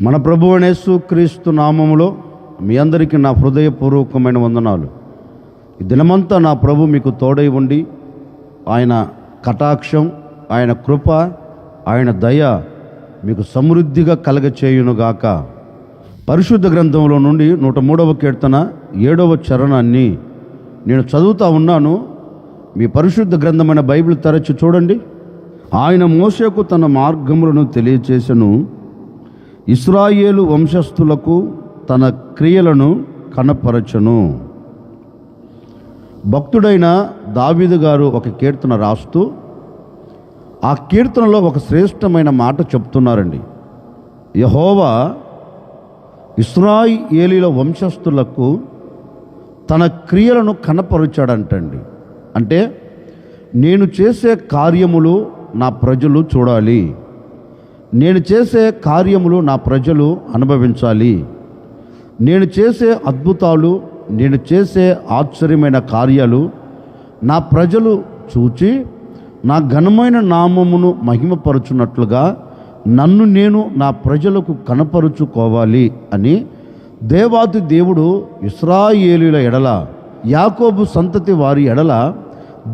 మన ప్రభువైన యేసుక్రీస్తు నామములో మీ అందరికీ నా హృదయపూర్వకమైన వందనాలు. ఈ దినమంతా నా ప్రభు మీకు తోడై ఉండి ఆయన కటాక్షం, ఆయన కృప, ఆయన దయ మీకు సమృద్ధిగా కలగచేయునుగాక. పరిశుద్ధ గ్రంథంలో నుండి 103వ కీర్తన 7వ చరణాన్ని నేను చదువుతూ ఉన్నాను. మీ పరిశుద్ధ గ్రంథమైన బైబిల్ తెరచి చూడండి. ఆయన మోషేకు తన మార్గములను తెలియచేసెను, ఇశ్రాయేలు వంశస్థులకు తన క్రియలను కనపరచను. భక్తుడైన దావీదు గారు ఒక కీర్తన రాస్తూ ఆ కీర్తనలో ఒక శ్రేష్టమైన మాట చెప్తున్నారండి. యెహోవా ఇశ్రాయేలీల వంశస్థులకు తన క్రియలను కనపరచాడంటండి. అంటే నేను చేసే కార్యములు నా ప్రజలు చూడాలి, నేను చేసే కార్యములు నా ప్రజలు అనుభవించాలి, నేను చేసే అద్భుతాలు, నేను చేసే ఆశ్చర్యమైన కార్యాలు నా ప్రజలు చూచి నా ఘనమైన నామమును మహిమపరచున్నట్లుగా నన్ను నేను నా ప్రజలకు కనపరుచుకోవాలి అని దేవాది దేవుడు ఇశ్రాయేలీయుల ఎడల, యాకోబు సంతతి వారి ఎడల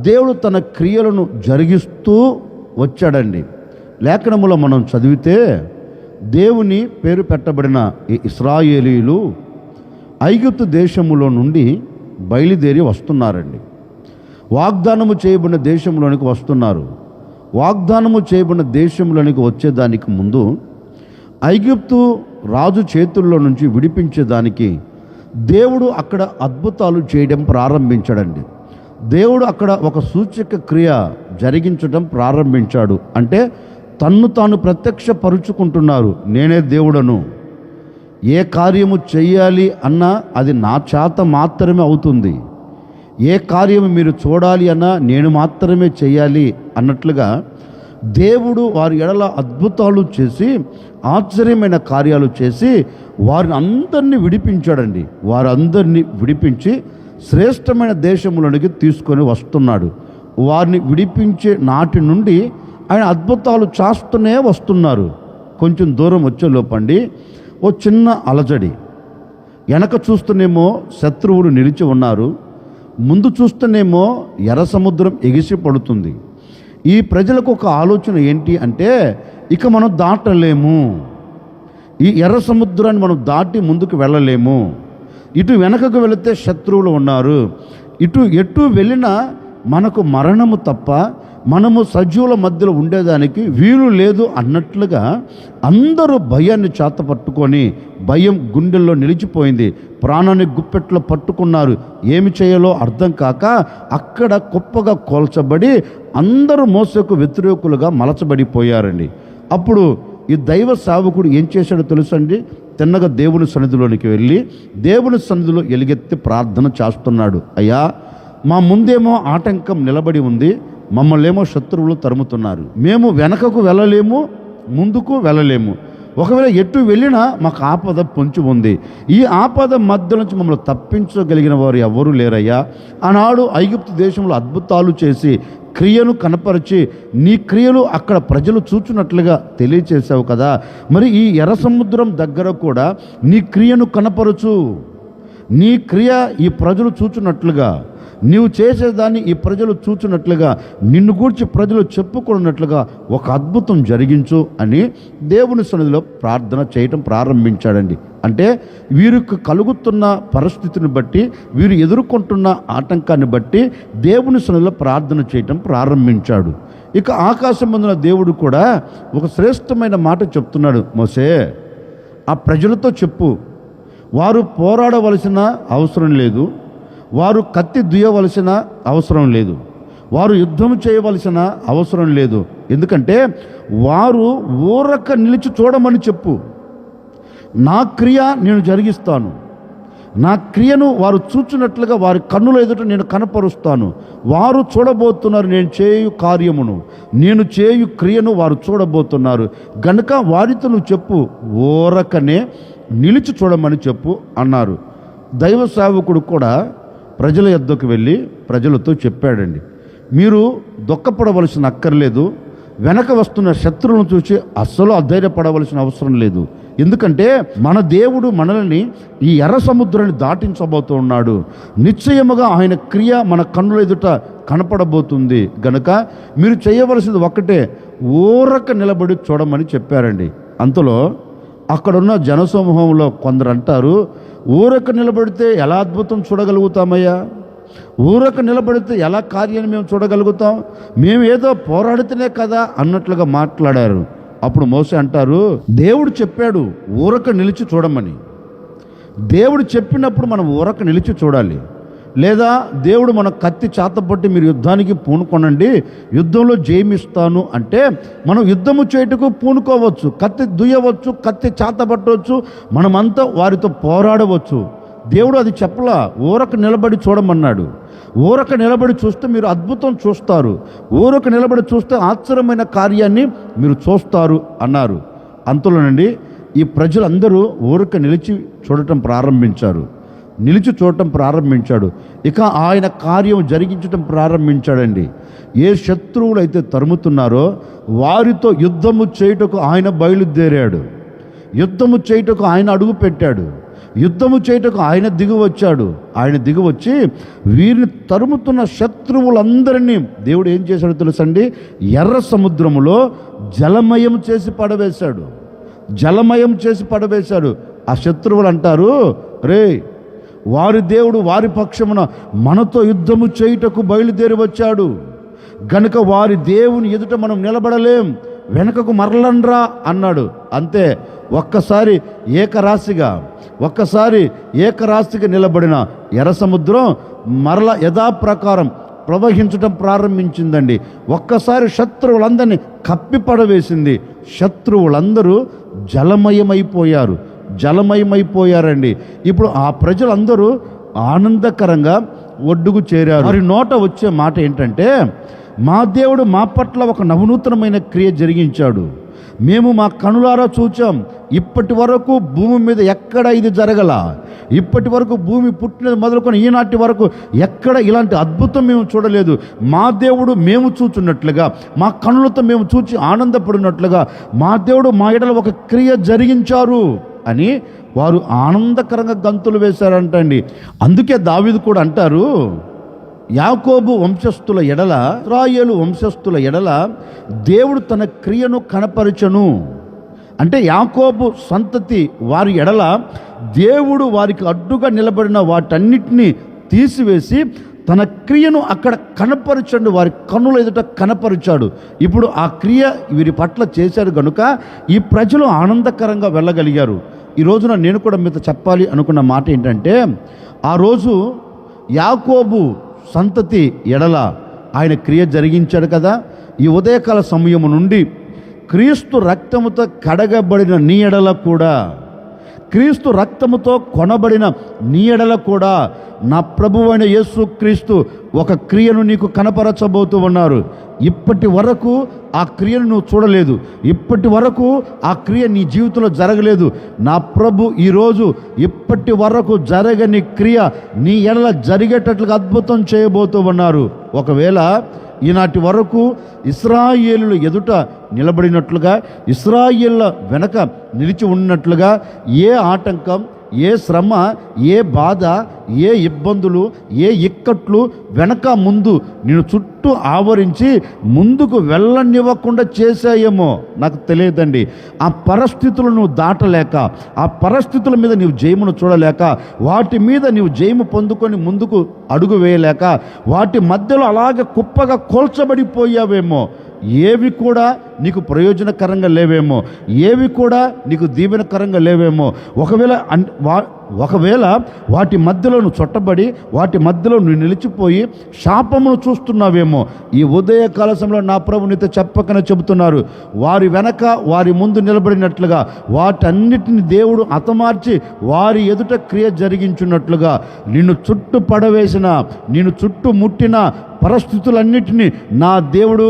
దేవుడు తన క్రియలను జరిగిస్తూ వచ్చాడండి. లేఖనములో మనం చదివితే దేవుని పేరు పెట్టబడిన ఈ ఇశ్రాయేలీయులు ఐగుప్తు దేశములో నుండి బయలుదేరి వస్తున్నారండి. వాగ్దానము చేయబడిన దేశంలోనికి వస్తున్నారు. వాగ్దానము చేయబడిన దేశంలోనికి వచ్చేదానికి ముందు ఐగుప్తు రాజు చేతుల్లో నుంచి విడిపించేదానికి దేవుడు అక్కడ అద్భుతాలు చేయడం ప్రారంభించాడండి. దేవుడు అక్కడ ఒక సూచక క్రియ జరిగించడం ప్రారంభించాడు. అంటే తన్ను తాను ప్రత్యక్షపరుచుకుంటున్నారు. నేనే దేవుడను, ఏ కార్యము చెయ్యాలి అన్నా అది నా చేత మాత్రమే అవుతుంది, ఏ కార్యము మీరు చూడాలి అన్నా నేను మాత్రమే చెయ్యాలి అన్నట్లుగా దేవుడు వారి ఎడల అద్భుతాలు చేసి ఆశ్చర్యమైన కార్యాలు చేసి వారిని అందరినీ విడిపించాడండి. వారందరినీ విడిపించి శ్రేష్టమైన దేశంలోనికి తీసుకొని వస్తున్నాడు. వారిని విడిపించే నాటి నుండి ఆయన అద్భుతాలు చేస్తూనే వస్తున్నారు. కొంచెం దూరం వచ్చే లోపండి ఓ చిన్న అలజడి. వెనక చూస్తేనేమో శత్రువులు నిలిచి ఉన్నారు, ముందు చూస్తేనేమో ఎర్ర సముద్రం ఎగిసి పడుతుంది. ఈ ప్రజలకు ఒక ఆలోచన ఏంటి అంటే, ఇక మనం దాటలేము, ఈ ఎర్ర సముద్రాన్ని మనం దాటి ముందుకు వెళ్ళలేము, ఇటు వెనకకు వెళితే శత్రువులు ఉన్నారు, ఎటు వెళ్ళినా మనకు మరణము తప్ప మనము సజీవుల మధ్యలో ఉండేదానికి వీలు లేదు అన్నట్లుగా అందరూ భయాన్ని చేత పట్టుకొని, భయం గుండెల్లో నిలిచిపోయింది. ప్రాణాన్ని గుప్పెట్లో పట్టుకున్నారు. ఏమి చేయాలో అర్థం కాక అక్కడ కుప్పగా కోల్చబడి అందరూ మోసకు వ్యతిరేకులుగా మలచబడిపోయారండి. అప్పుడు ఈ దైవ సేవకుడు ఏం చేశాడో తెలుసండి. తిన్నగా దేవుని సన్నిధిలోనికి వెళ్ళి దేవుని సన్నిధిలో ఎలుగెత్తి ప్రార్థన చేస్తున్నాడు. అయ్యా, మా ముందేమో ఆటంకం నిలబడి ఉంది, మమ్మల్ని ఏమో శత్రువులు తరుముతున్నారు, మేము వెనకకు వెళ్ళలేము, ముందుకు వెళ్ళలేము, ఒకవేళ ఎటు వెళ్ళినా మాకు ఆపద పొంచి ఉంది, ఈ ఆపద మధ్య నుంచి మమ్మల్ని తప్పించగలిగిన వారు ఎవరూ లేరయ్యా. ఆనాడు ఐగుప్తు దేశంలో అద్భుతాలు చేసి క్రియను కనపరిచి నీ క్రియలు అక్కడ ప్రజలు చూచున్నట్లుగా తెలియచేసావు కదా, మరి ఈ ఎర్ర సముద్రం దగ్గర కూడా నీ క్రియను కనపరచు, నీ క్రియ ఈ ప్రజలు చూచున్నట్లుగా, నీవు చేసేదాన్ని ఈ ప్రజలు చూచున్నట్లుగా, నిన్ను గూర్చి ప్రజలు చెప్పుకున్నట్లుగా ఒక అద్భుతం జరిగించు అని దేవుని సన్నిధిలో ప్రార్థన చేయటం ప్రారంభించాడండి. అంటే వీరికి కలుగుతున్న పరిస్థితిని బట్టి, వీరు ఎదుర్కొంటున్న ఆటంకాన్ని బట్టి దేవుని సన్నిధిలో ప్రార్థన చేయటం ప్రారంభించాడు. ఇక ఆకాశమందున దేవుడు కూడా ఒక శ్రేష్టమైన మాట చెప్తున్నాడు. మోసే, ఆ ప్రజలతో చెప్పు, వారు పోరాడవలసిన అవసరం లేదు, వారు కత్తి దుయ్యవలసిన అవసరం లేదు, వారు యుద్ధం చేయవలసిన అవసరం లేదు, ఎందుకంటే వారు ఊరక నిలిచి చూడమని చెప్పు. నా క్రియ నేను జరిగిస్తాను, నా క్రియను వారు చూచున్నట్లుగా వారి కన్నుల ఎదుట నేను కనపరుస్తాను. వారు చూడబోతున్నారు నేను చేయు కార్యమును, నేను చేయు క్రియను వారు చూడబోతున్నారు గనుక వారితో నువ్వు చెప్పు, ఊరకనే నిలిచి చూడమని చెప్పు అన్నారు. దైవ సేవకుడు కూడా ప్రజల యొద్దకు వెళ్ళి ప్రజలతో చెప్పాడండి, మీరు దుఃఖపడవలసిన అక్కర్లేదు, వెనక వస్తున్న శత్రువులను చూసి అస్సలు అధైర్యపడవలసిన అవసరం లేదు. ఎందుకంటే మన దేవుడు మనల్ని ఈ ఎర్ర సముద్రాన్ని దాటించబోతూ ఉన్నాడు. నిశ్చయముగా ఆయన క్రియ మన కన్నుల ఎదుట కనపడబోతుంది గనుక మీరు చేయవలసింది ఒక్కటే, ఊరక నిలబడి చూడమని చెప్పారండి. అంతలో అక్కడున్న జనసమూహంలో కొందరు అంటారు, ఊరక నిలబడితే ఎలా అద్భుతం చూడగలుగుతామయ్యా, ఊరక నిలబడితే ఎలా కార్యాన్ని మేము చూడగలుగుతాం, మేము ఏదో పోరాడితేనే కదా అన్నట్లుగా మాట్లాడారు. అప్పుడు మోసే అంటారు, దేవుడు చెప్పాడు ఊరక నిలిచి చూడమని. దేవుడు చెప్పినప్పుడు మనం ఊరక నిలిచి చూడాలి. లేదా దేవుడు మన కత్తి చేతపట్టి మీరు యుద్ధానికి పూనుకోనండి, యుద్ధంలో జయమిస్తాను అంటే మనం యుద్ధము చేయుటకు పూనుకోవచ్చు, కత్తి దుయ్యవచ్చు, కత్తి చేతపట్టవచ్చు, మనమంతా వారితో పోరాడవచ్చు. దేవుడు అది చెప్పలా, ఊరక నిలబడి చూడమన్నాడు. ఊరక నిలబడి చూస్తే మీరు అద్భుతం చూస్తారు, ఊరక నిలబడి చూస్తే ఆశ్చర్యమైన కార్యాన్ని మీరు చూస్తారు అన్నారు. అంతలోనండి ఈ ప్రజలందరూ ఊరక నిలిచి చూడటం ప్రారంభించారు. నిలిచి చూడటం ప్రారంభించాడు. ఇక ఆయన కార్యం జరిగించటం ప్రారంభించాడండి. ఏ శత్రువులు అయితే తరుముతున్నారో వారితో యుద్ధము చేయుటకు ఆయన బయలుదేరాడు. యుద్ధము చేయుటకు ఆయన అడుగు పెట్టాడు. యుద్ధము చేయుటకు ఆయన దిగి వచ్చాడు. ఆయన దిగి వచ్చి వీరిని తరుముతున్న శత్రువులందరినీ దేవుడు ఏం చేశాడో తెలుసండి, ఎర్ర సముద్రములో జలమయం చేసి పడవేశాడు. జలమయం చేసి పడవేశాడు. ఆ శత్రువులు అంటారు, రే వారి దేవుడు వారి పక్షమున మనతో యుద్ధము చేయుటకు బయలుదేరి వచ్చాడు గనుక వారి దేవుని ఎదుట మనం నిలబడలేం, వెనకకు మరలండ్రా అన్నాడు. అంతే, ఒక్కసారి ఏకరాశిగా నిలబడిన ఎర్ర సముద్రం మరల యథాప్రకారం ప్రవహించటం ప్రారంభించిందండి. ఒక్కసారి శత్రువులందరినీ కప్పిపడవేసింది. శత్రువులందరూ జలమయమైపోయారండి. ఇప్పుడు ఆ ప్రజలందరూ ఆనందకరంగా ఒడ్డుకు చేరారు. వారి నోట వచ్చే మాట ఏంటంటే, మా దేవుడు మా పట్ల ఒక నవనూతనమైన క్రియ జరిగించాడు, మేము మా కనులారా చూచాం. ఇప్పటి వరకు భూమి మీద ఎక్కడ ఇది జరగల. ఇప్పటి వరకు భూమి పుట్టినది మొదలుకొని ఈనాటి వరకు ఎక్కడ ఇలాంటి అద్భుతం మేము చూడలేదు. మా దేవుడు మేము చూచున్నట్లుగా, మా కనులతో మేము చూచి ఆనందపడినట్లుగా మా దేవుడు మా ఎడల ఒక క్రియ జరిగించారు అని వారు ఆనందకరంగా గంతులు వేశారంటండి. అందుకే దావీదు కూడా అంటారు, యాకోబు వంశస్థుల ఎడల, ఇశ్రాయేలు వంశస్థుల ఎడల దేవుడు తన క్రియను కనపరచను. అంటే యాకోబు సంతతి వారి ఎడల దేవుడు వారికి అడ్డుగా నిలబడిన వాటన్నిటినీ తీసివేసి తన క్రియను అక్కడ కనపరచండు, వారి కన్నుల ఎదుట కనపరిచాడు. ఇప్పుడు ఆ క్రియ వీరి పట్ల చేశాడు గనుక ఈ ప్రజలు ఆనందకరంగా వెళ్ళగలిగారు. ఈ రోజున నేను కూడా మీతో చెప్పాలి అనుకున్న మాట ఏంటంటే, ఆ రోజు యాకోబు సంతతి ఎడల ఆయన క్రియ జరిగించాడు కదా. ఈ ఉదయకాల సమయము నుండి క్రీస్తు రక్తముతో కడగబడిన నీ ఎడల కూడా, క్రీస్తు రక్తముతో కొనబడిన నీ ఎడల కూడా నా ప్రభువైన యేసు క్రీస్తు ఒక క్రియను నీకు కనపరచబోతూ ఉన్నారు. ఇప్పటి వరకు ఆ క్రియను నువ్వు చూడలేదు, ఇప్పటి వరకు ఆ క్రియ నీ జీవితంలో జరగలేదు. నా ప్రభు ఈరోజు ఇప్పటి వరకు జరగని క్రియ నీ ఎడల జరిగేటట్లుగా అద్భుతం చేయబోతూ ఉన్నారు. ఒకవేళ ఈనాటి వరకు ఇశ్రాయేలుల ఎదుట నిలబడినట్లుగా, ఇశ్రాయేలుల వెనక నిలిచి ఉన్నట్లుగా ఏ ఆటంకం, ఏ శ్రమ, ఏ బాధ, ఏ ఇబ్బందులు, ఏ ఇక్కట్లు వెనక ముందు నేను చుట్టూ ఆవరించి ముందుకు వెళ్ళనివ్వకుండా చేశాయేమో నాకు తెలియదండి. ఆ పరిస్థితులను దాటలేక, ఆ పరిస్థితుల మీద నీవు జయమును చూడలేక, వాటి మీద నీవు జయము పొందుకొని ముందుకు అడుగు వేయలేక, వాటి మధ్యలో అలాగే కుప్పగా కోల్చబడిపోయావేమో. ఏవి కూడా నీకు ప్రయోజనకరంగా లేవేమో, ఏవి కూడా నీకు దీవెనకరంగా లేవేమో. ఒకవేళ వాటి మధ్యలో నువ్వు చుట్టబడి, వాటి మధ్యలో నువ్వు నిలిచిపోయి శాపమును చూస్తున్నావేమో. ఈ ఉదయకాల సమయంలో నా ప్రభు నీతో చెప్పకనే చెబుతున్నారు, వారి వెనక వారి ముందు నిలబడినట్లుగా వాటన్నిటిని దేవుడు హతమార్చి వారి ఎదుట క్రియ జరిగించున్నట్లుగా నిన్ను చుట్టు పడవేసిన, నిన్ను చుట్టు ముట్టిన పరిస్థితులన్నిటినీ నా దేవుడు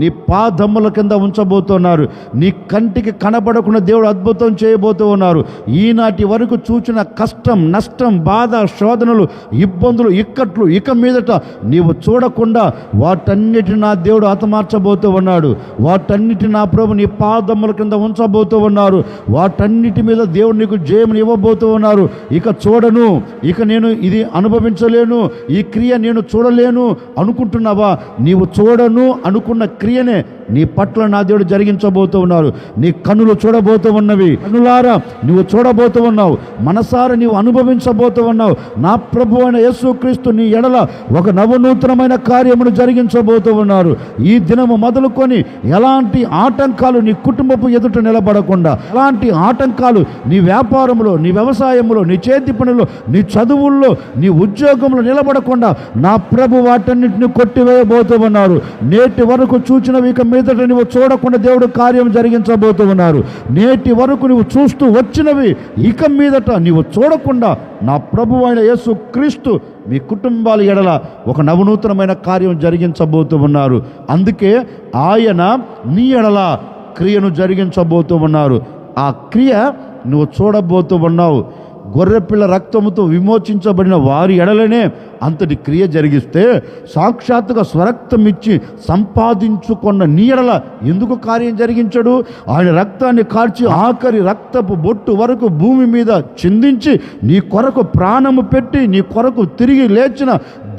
నీ పాదముల కింద ఉంచబోతున్నారు. నీ కంటికి కనబడకుండా దేవుడు అద్భుతం చేయబోతూ ఉన్నారు. ఈనాటి వరకు చూచిన కష్టం, నష్టం, బాధ, శోధనలు, ఇబ్బందులు, ఇక్కట్లు ఇక మీదట నీవు చూడకుండా వాటన్నిటిని నా దేవుడు హతమార్చబోతూ ఉన్నాడు. వాటన్నిటిని నా ప్రభు నీ పాదముల కింద ఉంచబోతూ ఉన్నారు. వాటన్నిటి మీద దేవుడు నీకు జయమును ఇవ్వబోతూ ఉన్నారు. ఇక చూడను, ఇక నేను ఇది అనుభవించలేను, ఈ క్రియ నేను చూడలేను అనుకుంటున్నావా? నీవు చూడను అనుకున్న క్రియనే నీ పట్ల నా దేవుడు జరిగించబోతూ ఉన్నారు. నీ కన్నులు చూడబోతూ ఉన్నవి, కన్నులారా నువ్వు చూడబోతూ ఉన్నావు, మనసారా నీవు అనుభవించబోతూ ఉన్నావు. నా ప్రభు అయిన యేసుక్రీస్తు నీ ఎడల ఒక నవనూతనమైన కార్యమును జరిగించబోతూ ఉన్నారు. ఈ దినము మొదలుకొని ఎలాంటి ఆటంకాలు నీ కుటుంబపు ఎదుట నిలబడకుండా, ఎలాంటి ఆటంకాలు నీ వ్యాపారంలో, నీ వ్యవసాయంలో, నీ చేతి పనుల్లో, నీ చదువుల్లో, నీ ఉద్యోగంలో నిలబడకుండా నా ప్రభు వాటన్నిటిని కొట్టివేయబోతూ ఉన్నారు. నేటి వరకు చూచినవి ఇక మీదట నువ్వు చూడకుండా దేవుడు కార్యం జరిగించబోతూ ఉన్నారు. నేటి వరకు నువ్వు చూస్తూ వచ్చినవి ఇక మీదట నీవు చూడకుండా నా ప్రభు అయిన యేసు క్రీస్తు మీ కుటుంబాల ఎడల ఒక నవనూతనమైన కార్యం జరిగించబోతూ ఉన్నారు. అందుకే ఆయన నీ ఎడల క్రియను జరిగించబోతూ ఉన్నారు. ఆ క్రియ నువ్వు చూడబోతూ ఉన్నావు. గొర్రెపిల్ల రక్తముతో విమోచించబడిన వారి ఎడలనే అంతటి క్రియ జరిగిస్తే, సాక్షాత్తుగా స్వరక్తం ఇచ్చి సంపాదించుకున్న నీ ఎడల ఎందుకు కార్యం జరిగించడు? ఆయన రక్తాన్ని కార్చి ఆఖరి రక్తపు బొట్టు వరకు భూమి మీద చిందించి నీ కొరకు ప్రాణము పెట్టి నీ కొరకు తిరిగి లేచిన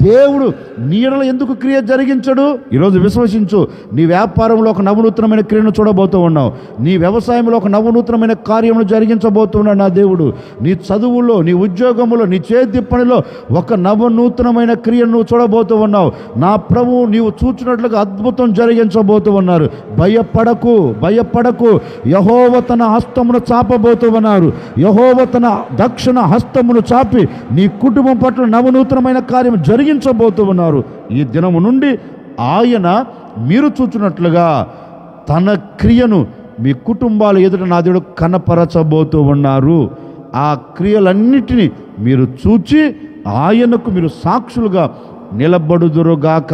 దేవుడు నీ ఎడల ఎందుకు క్రియ జరిగించడు? ఈరోజు విశ్వసించు. నీ వ్యాపారంలో ఒక నవనూతనమైన క్రియను చూడబోతూ ఉన్నావు. నీ వ్యవసాయంలో ఒక నవనూతనమైన కార్యమును జరిగించబోతున్నాడు నా దేవుడు. నీ చదువుల్లో, నీ ఉద్యోగంలో, నీ చేతి పనిలో ఒక నవనూతనమైన క్రియను నువ్వు చూడబోతూ ఉన్నావు. నా ప్రభువు నీవు చూచినట్లుగా అద్భుతం జరిగించబోతూ ఉన్నారు. భయపడకు, భయపడకు. యెహోవా తన హస్తమును చాపబోతూ ఉన్నారు. యెహోవా తన దక్షిణ హస్తమును చాపి నీ కుటుంబం పట్ల నవనూతనమైన కార్యం జరిగించబోతూ ఉన్నారు. ఈ దినము నుండి ఆయన మీరు చూచినట్లుగా తన క్రియను మీ కుటుంబాల ఎదుట నా దేవుడు కనపరచబోతూ ఉన్నారు. ఆ క్రియలన్నిటినీ మీరు చూచి ఆయనకు మీరు సాక్షులుగా నిలబడుదురుగాక.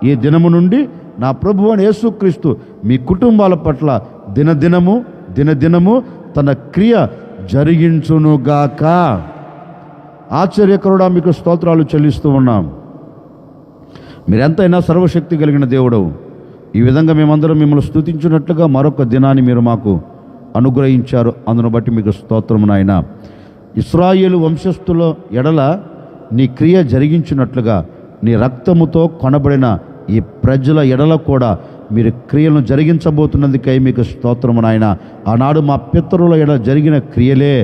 ఈ దినము నుండి నా ప్రభువు అయిన యేసుక్రీస్తు మీ కుటుంబాల పట్ల దినదినము తన క్రియ జరిగించునుగాక. ఆశ్చర్యకరుడా మీకు స్తోత్రాలు చెల్లిస్తూ ఉన్నాం. మీరెంతైనా సర్వశక్తి కలిగిన దేవుడవు. ఈ విధంగా మేమందరం మిమ్మల్ని స్తుతించినట్లుగా మరొక దినాన్ని మీరు మాకు అనుగ్రహించారు. అందును బట్టి మీకు స్తోత్రము నాయన. ఇశ్రాయేలు వంశస్థుల ఎడల నీ క్రియ జరిగించినట్లుగా నీ రక్తముతో కొనబడిన ఈ ప్రజల ఎడల కూడా మీరు క్రియలను జరిగించబోతున్నందుకై మీకు స్తోత్రము నాయన. ఆనాడు మా పితరుల ఎడల జరిగిన క్రియలే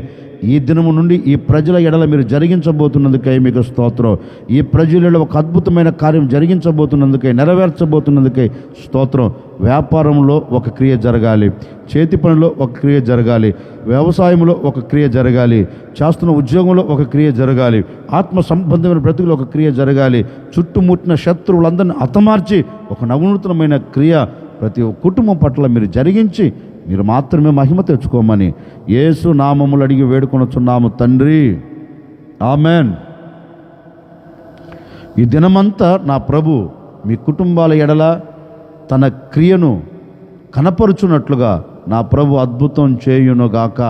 ఈ దినము నుండి ఈ ప్రజల ఎడల మీరు జరిగించబోతున్నందుకై మీకు స్తోత్రం. ఈ ప్రజలలో ఒక అద్భుతమైన కార్యం జరిగించబోతున్నందుకై, నెరవేర్చబోతున్నందుకై స్తోత్రం. వ్యాపారంలో ఒక క్రియ జరగాలి, చేతి పనిలో ఒక క్రియ జరగాలి, వ్యవసాయంలో ఒక క్రియ జరగాలి, చేస్తున్న ఉద్యోగంలో ఒక క్రియ జరగాలి, ఆత్మ సంబంధమైన బ్రతుకులో ఒక క్రియ జరగాలి. చుట్టుముట్టిన శత్రువులందరినీ హతమార్చి ఒక నవనూతనమైన క్రియ ప్రతి కుటుంబం పట్ల మీరు జరిగించి మీరు మాత్రమే మహిమ తెచ్చుకోమని యేసు నామములు అడిగి వేడుకొనుచున్నాము తండ్రి, ఆమెన్. ఈ దినమంతా నా ప్రభు మీ కుటుంబాల ఎడల తన క్రియను కనపరుచున్నట్లుగా నా ప్రభు అద్భుతం చేయునుగాక.